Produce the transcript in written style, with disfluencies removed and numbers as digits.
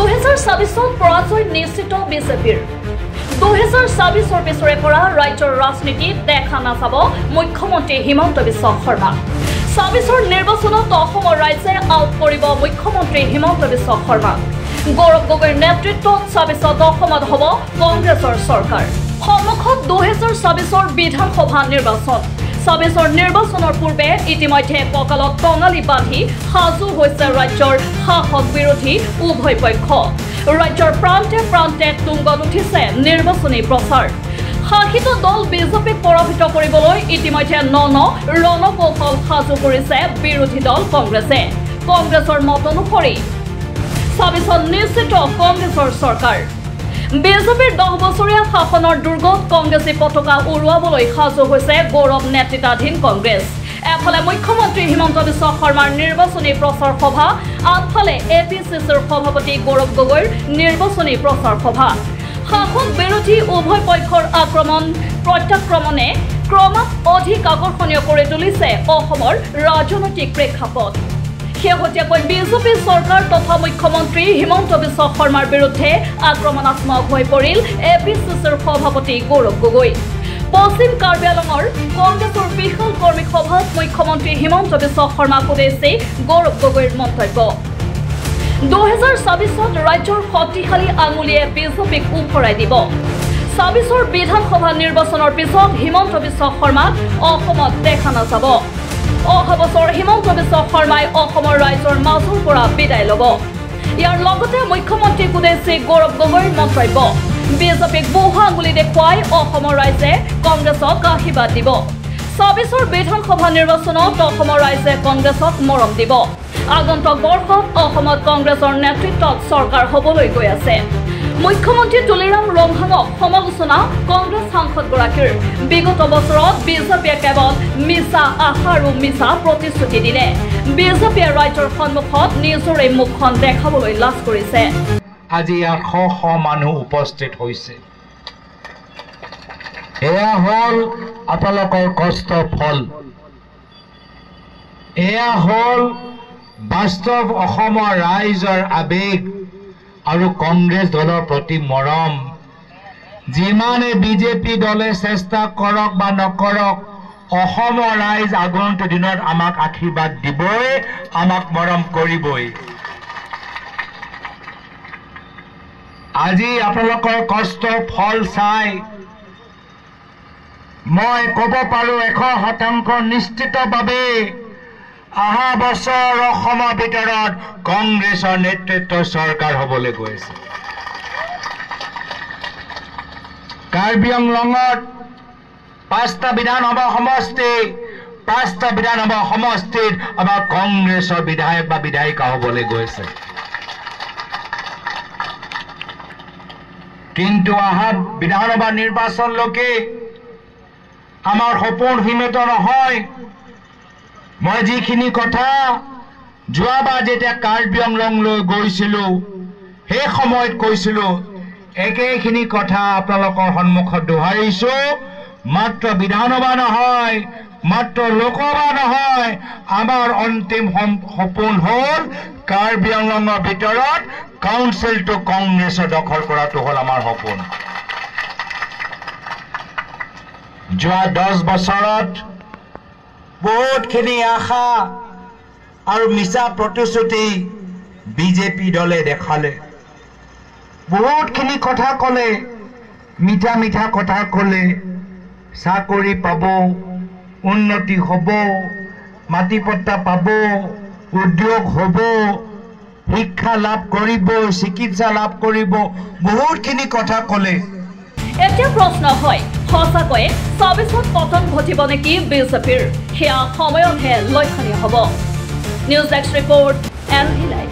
2024 পৰাজয় নিশ্চিত বিজেপিৰ 2024 পিছৰে পৰা ৰাজ্যৰ ৰাজনীতি দেখা নাযাব মুখ্যমন্ত্ৰী হিমন্ত বিশ্ব শৰ্মা 24 নিৰ্বাচনত অসমৰ ৰাইজে আউট কৰিব মুখ্যমন্ত্ৰী হিমন্ত বিশ্ব শৰ্মা গৌৰৱ গগৈৰ নেতৃত্বত 24 অসমত হ'ব কংগ্ৰেছৰ চৰকাৰ সন্মুখত 2024 বিধানসভা নিৰ্বাচন 24 নিৰ্বাচনৰ পূৰ্বে ইতিমধ্যে কঁকালত টঙালি বান্ধি সাজু হৈছে ৰাজ্যৰ শাসক বিৰোধী উভয় পক্ষ ৰাজ্যৰ প্ৰান্তে প্ৰান্তে তুংগত উঠিছে নিৰ্বাচনী প্ৰচাৰ শাসিত দল বিজেপিক পৰাভূত কৰিবলৈ ইতিমধ্যে ৰণকৌশল সাজু কৰিছে বিৰোধী দল কংগ্ৰেছে কংগ্ৰেছৰ মত অনুসৰি 24 নিশ্চিত কংগ্ৰেছৰ চৰকাৰ বিজেপিৰ 10 বছৰীয়া শাসনৰ দুৰ্গত কংগ্ৰেছী পতাকা উৰুৱাবলৈ সাজু হৈছে গৌৰৱ নেতৃত্বাধীন কংগ্ৰেছ এফালে মুখ্যমন্ত্ৰী হিমন্ত বিশ্ব শৰ্মাৰ নিৰ্বাচনী প্ৰচাৰ সভা আনফালে এপিচিচিৰ সভাপতি গৌৰৱ গগৈৰ নিৰ্বাচনী প্ৰচাৰ সভা শাসক বিৰোধী উভয় পক্ষৰ আক্ৰমণ প্ৰত্যাক্ৰমণে ক্ৰমাৎ অধিক আকৰ্ষণীয় কৰি তুলিছে অসমৰ ৰাজনৈতিক প্ৰেক্ষাপট শেহতীয়াকৈ বিজেপি চৰকাৰ তথা মুখ্যমন্ত্ৰী হিমন্ত বিশ্ব শৰ্মাৰ বিৰুদ্ধে আক্ৰমণাত্মক হৈ পৰিল এপিচিচিৰ সভাপতি গৌৰৱ গগৈ পশ্চিম কাৰ্বি আংলঙৰ কংগ্ৰেছৰ বিশাল কৰ্মী সভাত মুখ্যমন্ত্ৰী হিমন্ত বিশ্ব শৰ্মাক উদ্দেশ্যি গৌৰৱ গগৈৰ মন্তব্য 2024 ৰাজ্যৰ শক্তিশালী আঙুলিয়ে বিজেপিক উফৰাই দিব 24 বিধানসভা নিৰ্বাচনৰ পিছত হিমন্ত বিশ্ব শৰ্মাক অসমত দেখা নাযাব অহা বছৰ হিমন্ত বিশ্ব শৰ্মাই অসমৰ ৰাইজৰ মাজৰ পৰা বিদায় ল'ব ইয়াৰ লগতে মুখ্যমন্ত্ৰীক উদ্দেশ্যি গৌৰৱ গগৈৰ মন্তব্য বিজেপিক বহু আঙুলি দেখুৱাই অসমৰ ৰাইজে কংগ্ৰেছক আশীৰ্বাদ দিব 24 বিধানসভা নিৰ্বাচনত অসমৰ ৰাইজে কংগ্ৰেছক মৰম দিব আগন্তুক বৰ্ষত অসমত কংগ্ৰেছৰ নেতৃত্বত চৰকাৰ হ'বলৈ গৈ আছে মুখ্যমন্ত্ৰী তুলিৰাম ৰংহাঙক সমালোচনা কংগ্ৰেছ সাংসদগৰাকীৰ বিগত বছৰত বিজেপিয়ে কেৱল মিছা আশা আৰু মিছা প্ৰতিশ্ৰুতি দিলে বিজেপিয়ে ৰাজ্যৰ সন্মুখত নিজৰে মুখখন দেখাবলৈ লাজ কৰিছে আজি ইয়াত শ মানুহ উপস্থিত হৈছে এয়া হ'ল আপোনালোকৰ কষ্ট ফল এয়া হ'ল বাস্তৱ অসমৰ ৰাইজৰ আবেগ আৰু কংগ্ৰেছ দলৰ প্ৰতি মৰম যিমানে বিজেপি দলে চেষ্টা কৰক বা নকৰক অসমৰ ৰাইজ আগন্তুক দিনত আমাক আশীৰ্বাদ দিবই আমাক মৰম কৰিবই আজি আপোনালোকৰ কষ্ট ফল চাই মই ক'ব পাৰোঁ 100% নিশ্চিতভাৱে অহা বছৰ অসমৰ ভিতৰত কংগ্ৰেছৰ নেতৃত্বৰ চৰকাৰ হ'বলৈ গৈ আছে কাৰ্বি আংলঙত 5টা বিধানসভা সমষ্টিত আমাৰ কংগ্ৰেছৰ বিধায়ক বা বিধায়িকা হ'বলৈ গৈছে কিন্তু অহা বিধানসভা নিৰ্বাচনলৈকে আমাৰ সপোন সীমিত নহয় মই যিখিনি কথা যোৱাবাৰ যেতিয়া কাৰ্বি আংলঙলৈ গৈছিলোঁ সেই সময়ত কৈছিলোঁ একেখিনি কথা আপোনালোকৰ সন্মুখত দোহাৰিছোঁ মাত্ৰ বিধানসভা নহয় মাত্ৰ লোকসভা নহয় আমাৰ অন্তিম সপোন হ'ল কাৰ্বি আংলঙৰ ভিতৰত কাউন্সিলটো কংগ্ৰেছৰ দখল কৰাটো হ'ল আমাৰ সপোন যোৱা 10 বছৰত বহুতখিনি আশা আৰু মিছা প্ৰতিশ্ৰুতি বিজেপি দলে দেখালে বহুতখিনি কথা ক'লে মিঠা কথা ক'লে চাকৰি পাব উন্নতি হ'ব মাটি পট্টা পাব উদ্যোগ হ'ব শিক্ষা লাভ কৰিব চিকিৎসা লাভ কৰিব বহুতখিনি কথা ক'লে এতিয়া প্ৰশ্ন হয় সঁচাকৈয়ে 24 পতন ঘটিব নেকি বিজেপিৰ সেয়া সময়তহে লক্ষণীয় হ'ব news desk report LV live